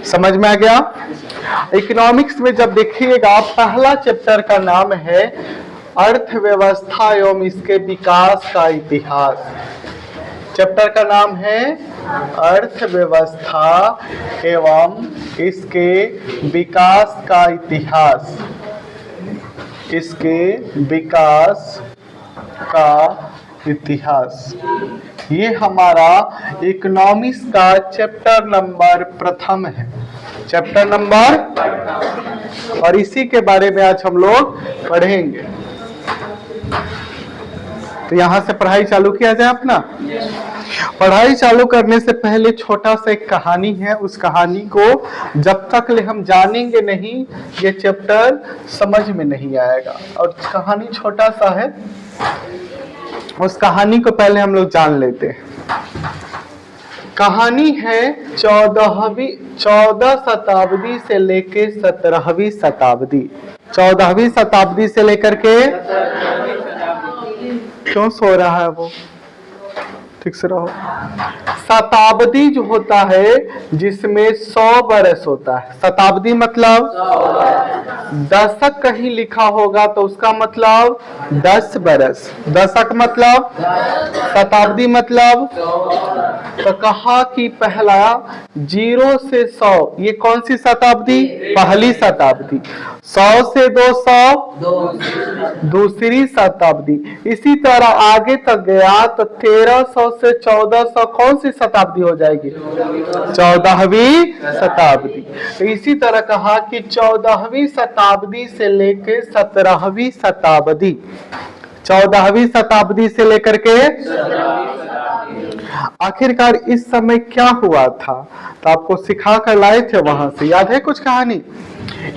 समझ में आ गया? इकोनॉमिक्स में जब देखिएगा पहला चैप्टर का नाम है अर्थव्यवस्था एवं इसके विकास का इतिहास। चैप्टर का नाम है अर्थव्यवस्था एवं इसके विकास का इतिहास। इसके विकास का इतिहास, ये हमारा इकोनॉमिक्स का चैप्टर नंबर प्रथम है। चैप्टर नंबर, और इसी के बारे में आज हम लोग पढ़ेंगे। तो यहां से पढ़ाई चालू किया जाए अपना। पढ़ाई चालू करने से पहले छोटा सा एक कहानी है, उस कहानी को जब तक ले हम जानेंगे नहीं ये चैप्टर समझ में नहीं आएगा। और कहानी छोटा सा है, उस कहानी को पहले हम लोग जान लेते हैं। कहानी है 14वीं शताब्दी से लेके 17वीं शताब्दी। 14वीं शताब्दी से लेकर के, क्यों सो रहा है वो, ठीक से रहो। शताब्दी जो होता है जिसमें 100 बरस होता है। शताब्दी मतलब दशक कहीं लिखा होगा तो उसका मतलब 10 बरस। दशक मतलब, शताब्दी मतलब, तो कहा कि पहला 0 से 100, ये कौन सी शताब्दी? पहली शताब्दी। 100 से 200 दूसरी शताब्दी। इसी तरह आगे तक गया तो 1300 से 1400 कौन सी शताब्दी हो जाएगी? 14वीं शताब्दी। तो इसी तरह कहा कि 14वीं शताब्दी से लेकर 17वीं शताब्दी। 14वीं शताब्दी से लेकर के आखिरकार इस समय क्या हुआ था, तो आपको सिखा कर लाए थे वहां से, याद है कुछ कहानी?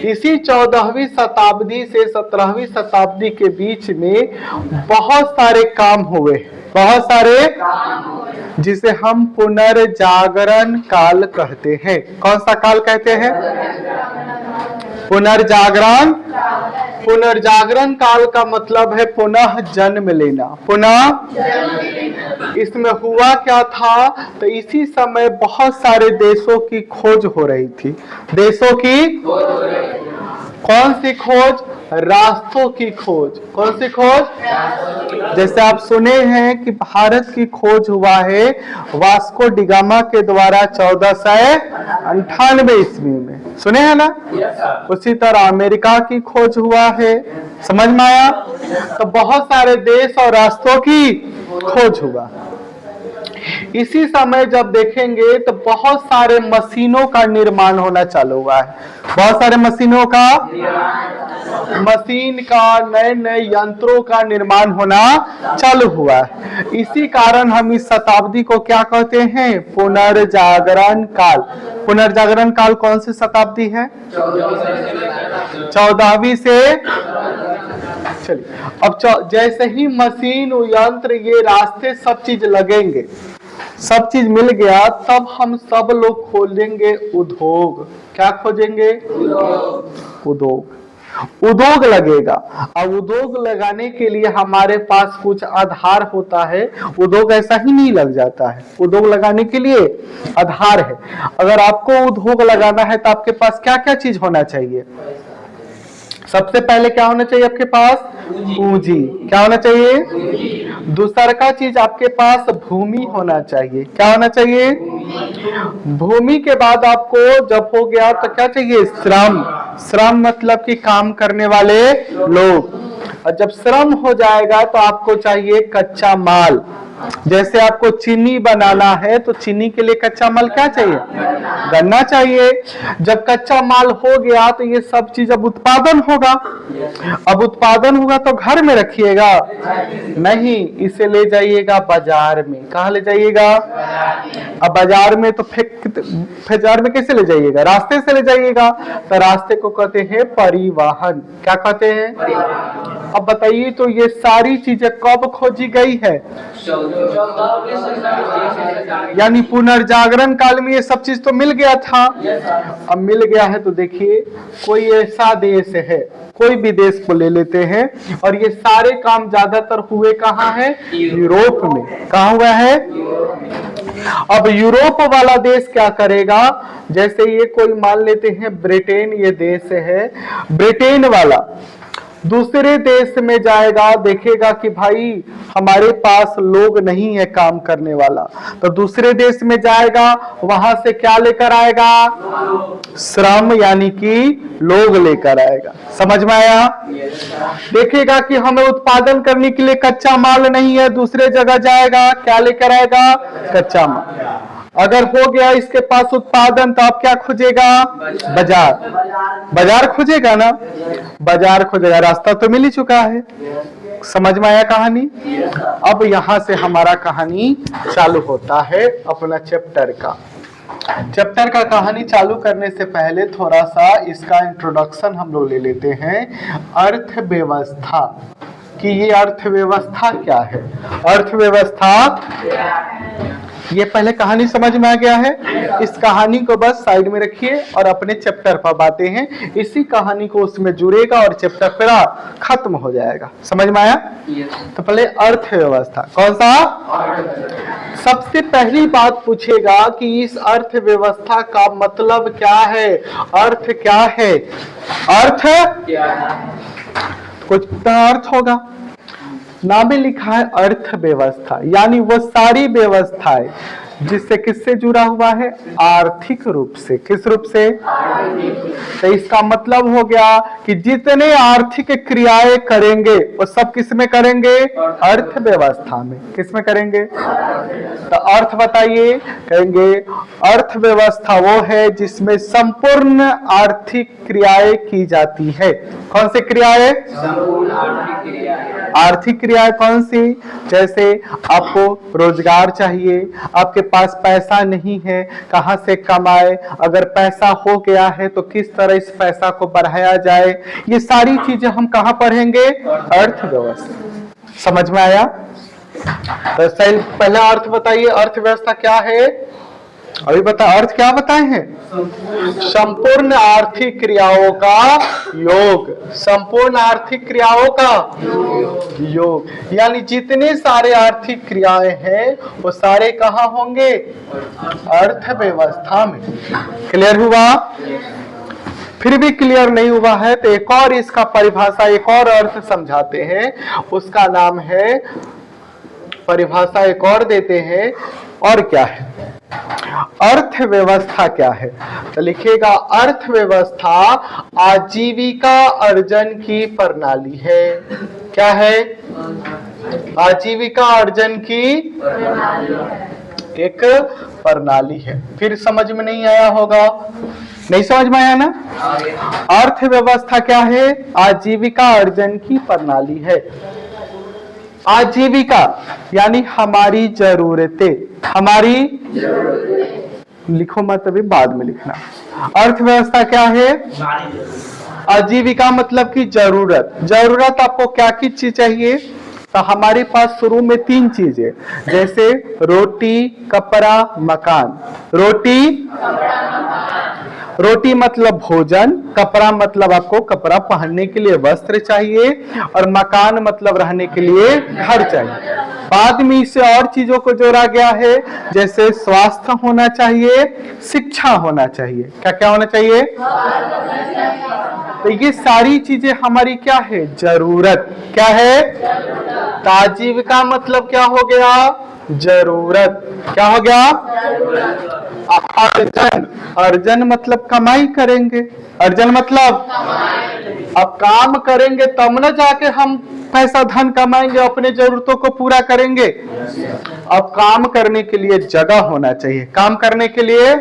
इसी 14वीं शताब्दी से 17वीं शताब्दी के बीच में बहुत सारे काम हुए, बहुत सारे, जिसे हम पुनर्जागरण काल कहते हैं। कौन सा काल कहते हैं? पुनर्जागरण। पुनर्जागरण काल का मतलब है पुनः जन्म लेना। पुनः, इसमें हुआ क्या था, तो इसी समय बहुत सारे देशों की खोज हो रही थी। देशों की कौन सी खोज? रास्तों की खोज। कौन सी खोज? जैसे आप सुने हैं कि भारत की खोज हुआ है वास्को डिगामा के द्वारा 1498 ईस्वी में, सुने हैं ना? उसी तरह अमेरिका की खोज हुआ है। समझ में आया? तो बहुत सारे देश और रास्तों की खोज हुआ। इसी समय जब देखेंगे तो बहुत सारे मशीनों का निर्माण होना चालू हुआ है। बहुत सारे मशीनों का, मशीन का, नए नए यंत्रों का निर्माण होना चालू हुआ है। इसी कारण हम इस शताब्दी को क्या कहते हैं? पुनर्जागरण काल। पुनर्जागरण काल कौन सी शताब्दी है? 14वीं से। चलिए, अब जैसे ही मशीन, यंत्र, ये रास्ते, सब चीज लगेंगे, सब चीज मिल गया, तब हम सब लोग खोलेंगे उद्योग। क्या खोजेंगे? उद्योग। उद्योग लगेगा। अब उद्योग लगाने के लिए हमारे पास कुछ आधार होता है। उद्योग ऐसा ही नहीं लग जाता है। उद्योग लगाने के लिए आधार है। अगर आपको उद्योग लगाना है तो आपके पास क्या क्या चीज होना चाहिए? सबसे पहले क्या होना चाहिए आपके पास? पूंजी। क्या होना चाहिए? दूसरा का चीज आपके पास भूमि होना चाहिए। क्या होना चाहिए? भूमि के बाद आपको जब हो गया तो क्या चाहिए? श्रम। श्रम मतलब कि काम करने वाले लोग। और जब श्रम हो जाएगा तो आपको चाहिए कच्चा माल। जैसे आपको चीनी बनाना है तो चीनी के लिए कच्चा माल क्या चाहिए? गन्ना चाहिए। जब कच्चा माल हो गया तो ये सब चीज अब उत्पादन होगा। अब उत्पादन होगा तो घर में रखिएगा नहीं, इसे ले जाइएगा बाजार में। कहाँ ले जाइएगा? अब बाजार में तो बाजार में कैसे ले जाइएगा? रास्ते से ले जाइएगा। तो रास्ते को कहते हैं परिवहन। क्या कहते हैं? अब बताइए, तो ये सारी चीजें कब खोजी गई है? यानी पुनर्जागरण काल में ये सब चीज तो मिल गया था। अब मिल गया है तो देखिए, कोई ऐसा देश है, कोई भी देश को ले लेते हैं, और ये सारे काम ज्यादातर हुए कहाँ है? यूरोप में। कहाँ हुआ है? अब यूरोप वाला देश क्या करेगा, जैसे ये कोई मान लेते हैं ब्रिटेन, ये देश है, ब्रिटेन वाला दूसरे देश में जाएगा, देखेगा कि भाई हमारे पास लोग नहीं है काम करने वाला, तो दूसरे देश में जाएगा, वहां से क्या लेकर आएगा, श्रम यानी कि लोग लेकर आएगा। समझ में आया? देखेगा कि हमें उत्पादन करने के लिए कच्चा माल नहीं है, दूसरे जगह जाएगा, क्या लेकर आएगा, कच्चा माल। अगर हो गया इसके पास उत्पादन, तो आप क्या खोजेगा, बाजार, बाजार खोजेगा ना, बाजार खोजेगा, रास्ता तो मिल ही चुका है। समझ में आया कहानी? अब यहां से हमारा कहानी चालू होता है अपना चैप्टर का। चैप्टर का कहानी चालू करने से पहले थोड़ा सा इसका इंट्रोडक्शन हम लोग ले लेते हैं। अर्थव्यवस्था कि ये अर्थव्यवस्था क्या है, अर्थव्यवस्था ये पहले कहानी समझ में आ गया है। इस कहानी को बस साइड में रखिए और अपने चैप्टर पर बातें हैं, इसी कहानी को उसमें जुड़ेगा और चैप्टर पूरा खत्म हो जाएगा। समझ में आया? तो पहले अर्थव्यवस्था कौन सा, सबसे पहली बात पूछेगा कि इस अर्थव्यवस्था का मतलब क्या है, अर्थ क्या है, अर्थ कुछ अर्थ होगा, नाम में लिखा है अर्थव्यवस्था, यानी वो सारी व्यवस्थाएं जिससे किससे जुड़ा हुआ है, आर्थिक रूप से। किस रूप से? तो इसका मतलब हो गया कि जितने आर्थिक क्रियाएं करेंगे वो सब किस में करेंगे, अर्थव्यवस्था में। किस में करेंगे? तो अर्थ बताइए, कहेंगे अर्थव्यवस्था वो है जिसमें संपूर्ण आर्थिक क्रियाएं की जाती है। कौन सी क्रियाएं? आर्थिक क्रियाएं कौन सी? जैसे आपको रोजगार चाहिए, आपके पास पैसा नहीं है, कहां से कमाए, अगर पैसा हो गया है तो किस तरह इस पैसा को बढ़ाया जाए, ये सारी चीजें हम कहां पढ़ेंगे, अर्थव्यवस्था। समझ में आया? तो पहला अर्थ बताइए, अर्थव्यवस्था क्या है? अभी बता, अर्थ क्या बताए हैं? संपूर्ण आर्थिक क्रियाओं का योग, संपूर्ण आर्थिक क्रियाओं का योग, यानी जितने सारे आर्थिक क्रियाएं हैं वो सारे कहाँ होंगे, अर्थव्यवस्था में। क्लियर हुआ? फिर भी क्लियर नहीं हुआ है तो एक और इसका परिभाषा, एक और अर्थ समझाते हैं, उसका नाम है, परिभाषा एक और देते हैं। और क्या है अर्थव्यवस्था? क्या है तो लिखिएगा, अर्थव्यवस्था आजीविका अर्जन की प्रणाली है। क्या है? आजीविका अर्जन की एक प्रणाली है। फिर समझ में नहीं आया होगा, नहीं समझ में आया ना? अर्थव्यवस्था क्या है? आजीविका अर्जन की प्रणाली है। आजीविका यानी हमारी जरूरतें, हमारी लिखो मत, अभी बाद में लिखना। अर्थव्यवस्था क्या है? आजीविका मतलब कि जरूरत। जरूरत आपको क्या की चीज चाहिए? तो हमारे पास शुरू में 3 चीजें, जैसे रोटी, कपड़ा, मकान। रोटी मतलब भोजन, कपड़ा मतलब आपको कपड़ा पहनने के लिए वस्त्र चाहिए, और मकान मतलब रहने के लिए घर चाहिए। बाद में इसे और चीजों को जोड़ा गया है, जैसे स्वास्थ्य होना चाहिए, शिक्षा होना चाहिए। क्या क्या होना चाहिए? तो ये सारी चीजें हमारी क्या है, जरूरत। क्या है? तो आजीविका मतलब क्या हो गया, जरूरत। क्या हो गया? अर्जन, अर्जन मतलब कमाई करेंगे। अर्जन मतलब अब काम करेंगे तब न जाके हम पैसा धन कमाएंगे, अपने जरूरतों को पूरा करेंगे। अब काम करने के लिए जगह होना चाहिए, काम करने के लिए,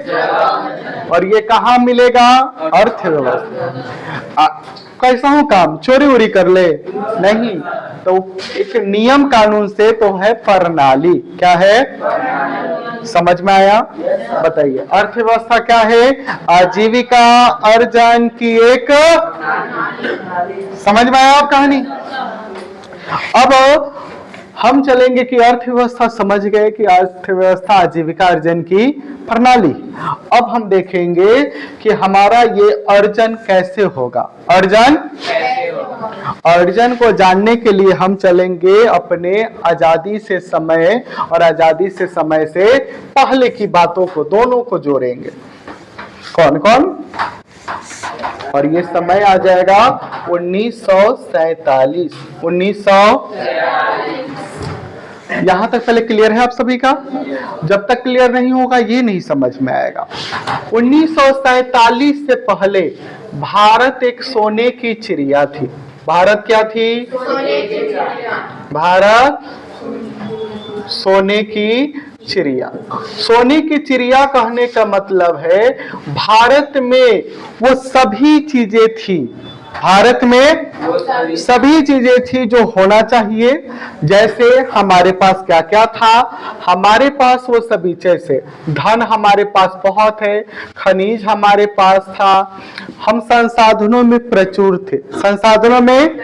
और ये कहाँ मिलेगा, अर्थव्यवस्था। कैसा हूं काम, चोरी उरी कर ले नहीं, तो एक नियम कानून से तो है प्रणाली। क्या है? समझ में आया? बताइए, अर्थव्यवस्था क्या है? आजीविका अर्जन की एक, समझ में आया आप कहानी? अब हम चलेंगे कि अर्थव्यवस्था समझ गए कि अर्थव्यवस्था आजीविका अर्जन की प्रणाली। अब हम देखेंगे कि हमारा ये अर्जन कैसे होगा। अर्जन ऑरिजिन को जानने के लिए हम चलेंगे अपने आजादी से समय और आजादी से समय से पहले की बातों को, दोनों को जोड़ेंगे। कौन कौन? और ये समय आ जाएगा 1947। 1947। यहां तक पहले क्लियर है आप सभी का? जब तक क्लियर नहीं होगा ये नहीं समझ में आएगा। 1947 से पहले भारत एक सोने की चिड़िया थी। भारत क्या थी? भारत सोने की चिड़िया। सोने की चिड़िया कहने का मतलब है भारत में वो सभी चीजें थी, भारत में सभी चीजें थी जो होना चाहिए। जैसे हमारे पास क्या क्या था? हमारे पास वो सभी, जैसे धन हमारे पास बहुत है, खनिज हमारे पास था, हम संसाधनों में प्रचुर थे, संसाधनों में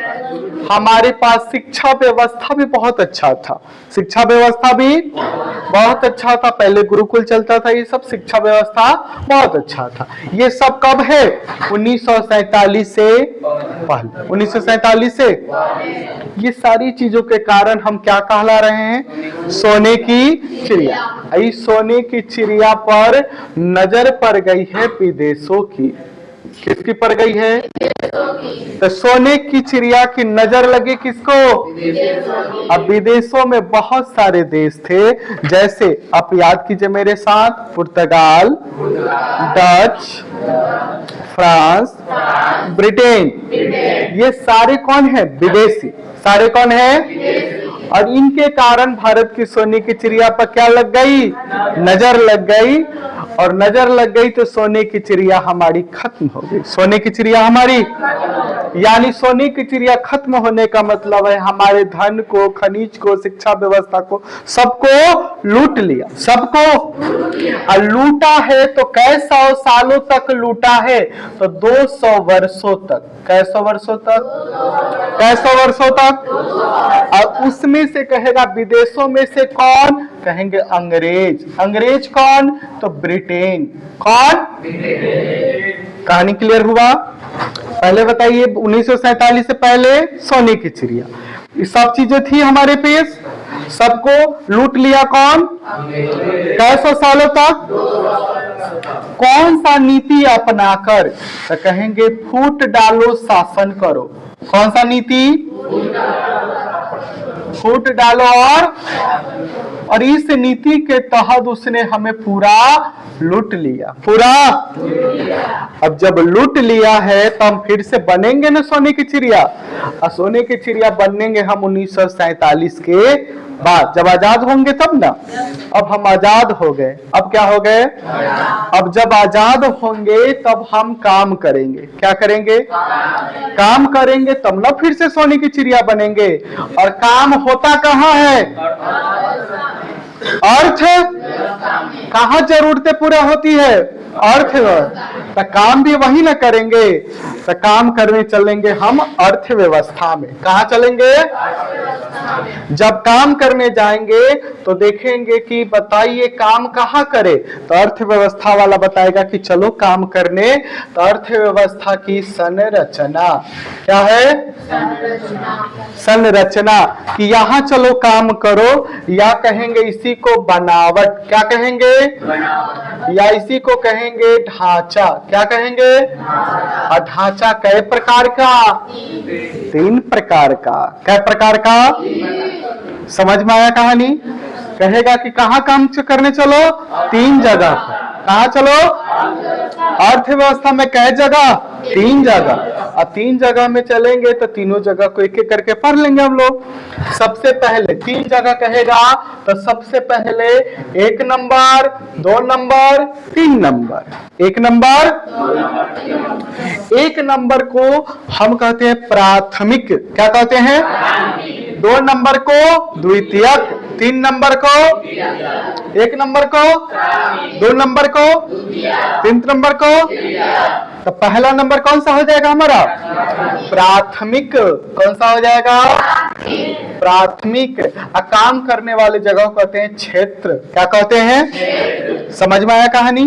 हमारे पास शिक्षा व्यवस्था भी बहुत अच्छा था, शिक्षा व्यवस्था भी बहुत अच्छा था। पहले गुरुकुल चलता था, ये सब शिक्षा व्यवस्था बहुत अच्छा था। ये सब कब है? 1947 से पहले। 1947 से ये सारी चीजों के कारण हम क्या कहला रहे हैं? सोने की चिड़िया। इस सोने की चिड़िया पर नजर पड़ गई है विदेशों की। किसकी पड़ गई है? तो सोने की चिड़िया की नजर लगी किसको? अब विदेशों में बहुत सारे देश थे, जैसे आप याद कीजिए मेरे साथ, पुर्तगाल, डच, फ्रांस, ब्रिटेन। ये सारे कौन है? विदेशी। सारे कौन है? और इनके कारण भारत की सोने की चिड़िया पर क्या लग गई? नजर लग गई। और नजर लग गई तो सोने की चिड़िया हमारी खत्म हो गई। सोने की चिड़िया हमारी, यानी सोने की चिड़िया खत्म होने का मतलब है हमारे धन को, खनिज को, शिक्षा व्यवस्था को, सबको लूट लिया। सबको और लूटा है तो कई सौ सालों तक लूटा है? तो 200 वर्षों तक। कैसौ वर्षों तक? कैसौ वर्षों तक? और उसमें से कहेगा विदेशों में से कौन? कहेंगे अंग्रेज। अंग्रेज कौन? तो ब्रिटेन। कौन? कहानी क्लियर हुआ? पहले बताइए 1947 से पहले सोने की चिड़िया, ये सब चीजें थी हमारे पास, सबको लूट लिया कौन? कैसौ सालों तक? कौन सा नीति अपनाकर? तो कहेंगे फूट डालो शासन करो। कौन सा नीति? फूट डालो। और इस नीति के तहत उसने हमें पूरा लूट लिया, पूरा। अब जब लूट लिया है तो हम फिर से बनेंगे ना सोने की चिड़िया। और सोने की चिड़िया बनेंगे हम 1947 के बाद, जब आजाद होंगे तब ना। अब हम आजाद हो गए। अब क्या हो गए? अब जब आजाद होंगे तब हम काम करेंगे। क्या करेंगे? काम करेंगे तब ना फिर से सोने की चिड़िया बनेंगे। और काम होता कहाँ है? अर्थ। कहाँ जरूरतें पूरा होती है? अर्थ। तो काम भी वही ना करेंगे, तो काम करने चलेंगे हम अर्थव्यवस्था में। कहाँ चलेंगे? जब काम करने जाएंगे तो देखेंगे कि बताइए काम कहाँ करे? तो अर्थव्यवस्था वाला बताएगा कि चलो काम करने। तो अर्थव्यवस्था की संरचना क्या है? संरचना कि यहाँ चलो काम करो, या कहेंगे इसी को बनावट। क्या कहेंगे? या इसी को कहेंगे ढांचा। क्या कहेंगे? और ढांचा कई प्रकार का? 3 प्रकार का। कई प्रकार का? समझ में आया कहानी? कहेगा कि कहाँ काम करने चलो? 3 जगह। कहाँ चलो? अर्थव्यवस्था में कई जगह? 3 जगह। और 3 जगह में चलेंगे तो तीनों जगह को एक एक करके पढ़ लेंगे हम लोग। सबसे पहले 3 जगह कहेगा तो सबसे पहले 1 number, 2 number, 3 number. 1 number, 1 number को हम कहते हैं प्राथमिक। क्या कहते हैं? 2 नंबर को द्वितीयक, 3 नंबर को, 1 नंबर को, 2 नंबर को, 3 नंबर को। तो पहला नंबर कौन सा हो जाएगा हमारा? प्राथमिक। कौन सा हो जाएगा? प्राथमिक। काम करने वाले जगह को कहते हैं क्षेत्र। क्या कहते हैं? समझ में आया कहानी?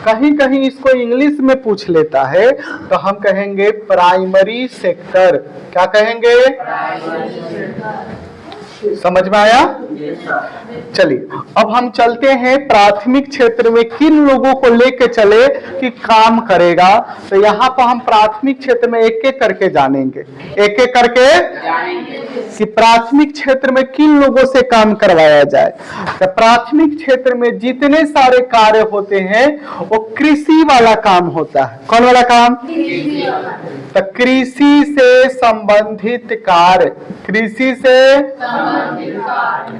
कहीं कहीं इसको इंग्लिश में पूछ लेता है तो हम कहेंगे प्राइमरी सेक्टर। क्या कहेंगे? समझ में आया? चलिए अब हम चलते हैं प्राथमिक क्षेत्र में किन लोगों को लेके चले कि काम करेगा। तो यहाँ पर हम प्राथमिक क्षेत्र में एक एक करके जानेंगे, एक एक करके कि प्राथमिक क्षेत्र में किन लोगों से काम करवाया जाए। तो प्राथमिक क्षेत्र में जितने सारे कार्य होते हैं वो कृषि वाला काम होता है। कौन वाला काम? तो कृषि से संबंधित कार्य। कृषि से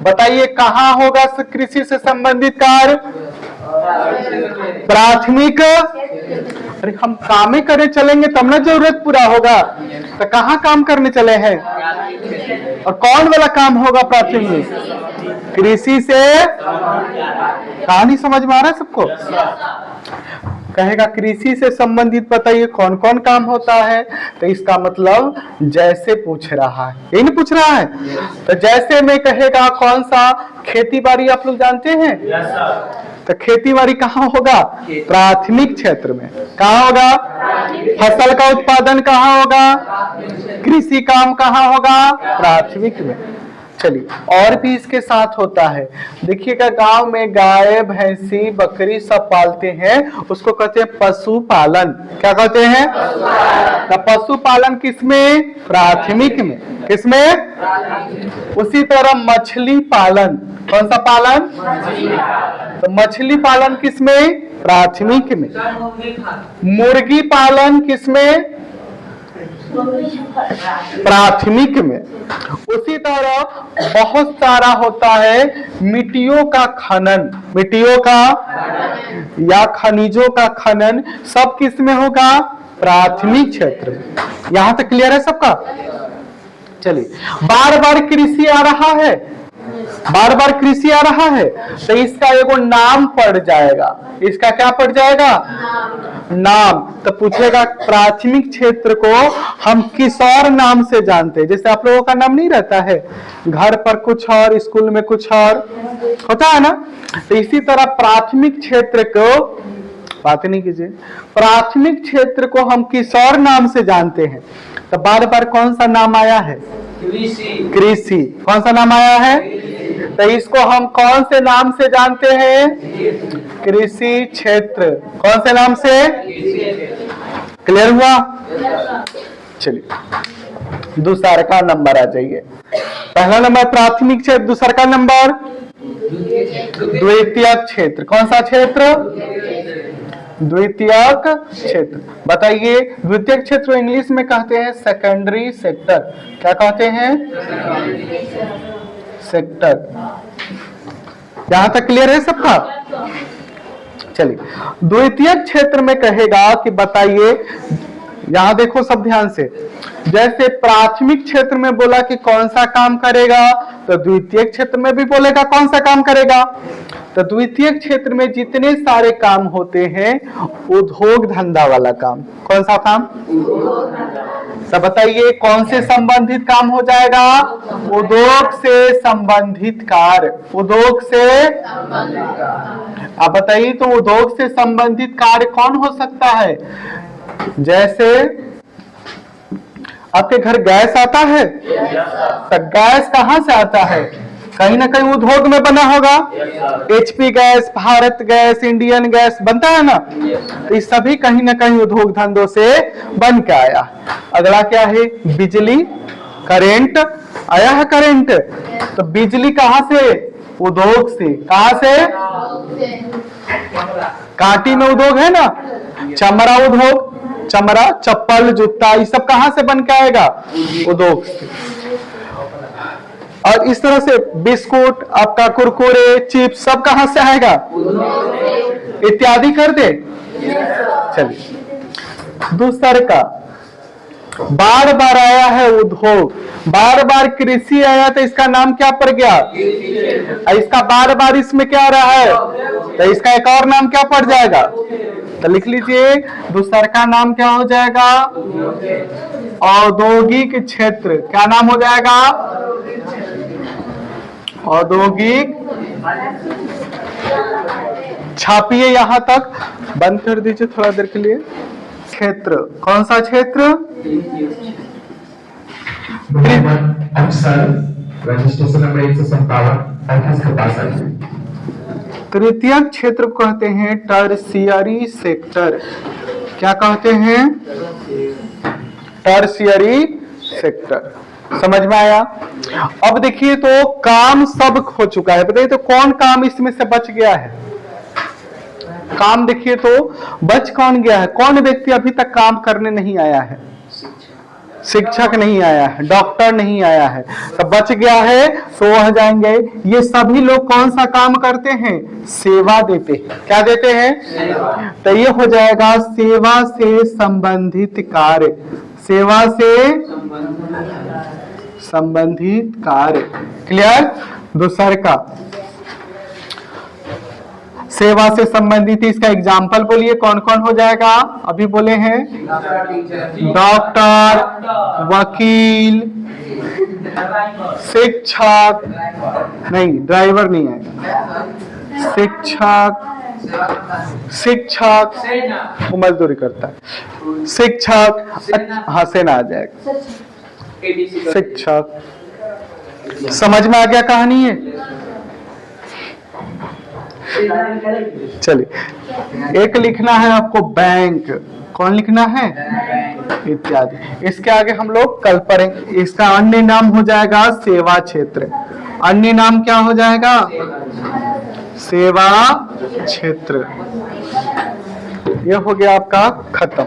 बताइए कहाँ होगा कृषि से संबंधित कार्य? प्राथमिक। अरे हम काम करने चलेंगे तब ना जरूरत पूरा होगा। तो कहाँ काम करने चले हैं और कौन वाला काम होगा प्राथमिक? कृषि से। कहानी समझ में आ रहा है सबको? कहेगा कृषि से संबंधित बताइए कौन कौन काम होता है। तो इसका मतलब जैसे पूछ रहा है, यही नहीं पूछ रहा है। तो जैसे में कहेगा कौन सा? खेती बाड़ी आप लोग जानते हैं? तो खेती बाड़ी कहाँ होगा? प्राथमिक क्षेत्र में। कहाँ होगा? फसल का उत्पादन कहाँ होगा? कृषि काम कहाँ होगा? प्राथमिक में। चलिए और भी इसके साथ होता है। देखिएगा गांव में गाय भैंसी बकरी सब पालते हैं, उसको कहते हैं पशुपालन। क्या कहते हैं? तो पशुपालन किसमें? प्राथमिक में। किसमें? उसी तरह मछली पालन। कौन सा पालन? तो मछली पालन किसमें? प्राथमिक में। मुर्गी पालन किसमें? प्राथमिक में। उसी तरह बहुत सारा होता है मिट्टियों का खनन, मिट्टियों का या खनिजों का खनन, सब किस में होगा? प्राथमिक क्षेत्र में। यहां तक क्लियर है सबका? चलिए बार बार कृषि आ रहा है, बार बार कृषि आ रहा है तो इसका एगो नाम पड़ जाएगा। इसका क्या पड़ जाएगा? नाम। तो पूछेगा प्राथमिक क्षेत्र को हम किस और नाम से जानते हैं? जैसे आप लोगों का नाम नहीं रहता है, घर पर कुछ और, स्कूल में कुछ और होता है ना। तो इसी तरह प्राथमिक क्षेत्र को, बात नहीं कीजिए, प्राथमिक क्षेत्र को हम किस और नाम से जानते हैं? तो बार बार कौन सा नाम आया है? कृषि। कौन सा नाम आया है? तो इसको हम कौन से नाम से जानते हैं? कृषि क्षेत्र। कौन से नाम से? क्लियर हुआ? चलिए दूसरा का नंबर आ जाइए। पहला नंबर प्राथमिक क्षेत्र, दूसरा का नंबर द्वितीयक क्षेत्र। कौन सा क्षेत्र? द्वितीयक क्षेत्र। बताइए द्वितीयक क्षेत्र इंग्लिश में कहते हैं सेकेंडरी सेक्टर। क्या कहते हैं? सेक्टर। यहां तक क्लियर है सबका? चलिए द्वितीयक क्षेत्र में कहेगा कि बताइए, यहां देखो सब ध्यान से, जैसे प्राथमिक क्षेत्र में बोला कि कौन सा काम करेगा, तो द्वितीयक क्षेत्र में भी बोलेगा कौन सा काम करेगा। तो द्वितीयक क्षेत्र में जितने सारे काम होते हैं उद्योग धंधा वाला काम। कौन सा काम? सब बताइए कौन से संबंधित काम हो जाएगा? उद्योग से संबंधित कार्य। उद्योग से, आप बताइए तो उद्योग से संबंधित कार्य कौन हो सकता है? जैसे आपके घर गैस आता है, तो गैस कहां से आता है? कहीं ना कहीं उद्योग में बना होगा। HP gas, Bharat gas, Indian gas बनता है ना, तो ये सभी कहीं ना कहीं उद्योग धंधों से बन के आया। अगला क्या है? बिजली, करेंट आया है। करेंट तो बिजली कहां से? उद्योग से। कहां से? कांटी में उद्योग है ना, चमड़ा उद्योग, चमड़ा चप्पल जूता ये सब कहां से बन के आएगा? उद्योग से। और इस तरह से बिस्कुट, आपका कुरकुरे, चिप्स सब कहां से आएगा? इत्यादि कर दे। चलिए दूसरे का बार बार आया है उद्योग, बार बार कृषि आया तो इसका नाम क्या पड़ गया? इसका बार बार इसमें क्या आ रहा है तो इसका एक और नाम क्या पड़ जाएगा? तो लिख लीजिए, दूसरा का नाम क्या हो जाएगा? औद्योगिक क्षेत्र। क्या नाम हो जाएगा? औद्योगिक। छापिए यहां तक, बंद कर दीजिए थोड़ा देर के लिए। क्षेत्र, कौन सा क्षेत्र? अक्सर रजिस्ट्रेशन नंबर 157 ऑफिस के पास है। तृतीय क्षेत्र को कहते हैं टर्शियरी सेक्टर। क्या कहते हैं? Tertiary sector. समझ में आया? अब देखिए, तो काम सब हो चुका है, बताइए तो कौन काम इसमें से बच गया है? काम देखिए तो बच कौन गया है? कौन व्यक्ति अभी तक काम करने नहीं आया है? शिक्षक नहीं आया है, डॉक्टर नहीं आया है, तो बच गया है तो वह जाएंगे। ये सभी लोग कौन सा काम करते हैं? सेवा देते हैं। क्या देते हैं? तो ये हो जाएगा सेवा से संबंधित कार्य। सेवा से संबंधित कार्य। क्लियर? दूसरे का सेवा से संबंधित, इसका एग्जाम्पल बोलिए कौन कौन हो जाएगा? अभी बोले हैं डॉक्टर, वकील, शिक्षक, नहीं ड्राइवर नहीं आएगा, शिक्षक वो मजदूरी करता है, शिक्षक, हाँ सेना आ जाएगा, शिक्षक। समझ में आ गया कहानी है? चलिए, एक लिखना है आपको बैंक। कौन लिखना है? इत्यादि। इसके आगे हम लोग कल पढ़ेंगे। इसका अन्य नाम हो जाएगा सेवा क्षेत्र। अन्य नाम क्या हो जाएगा? सेवा क्षेत्र। यह हो गया आपका खत्म।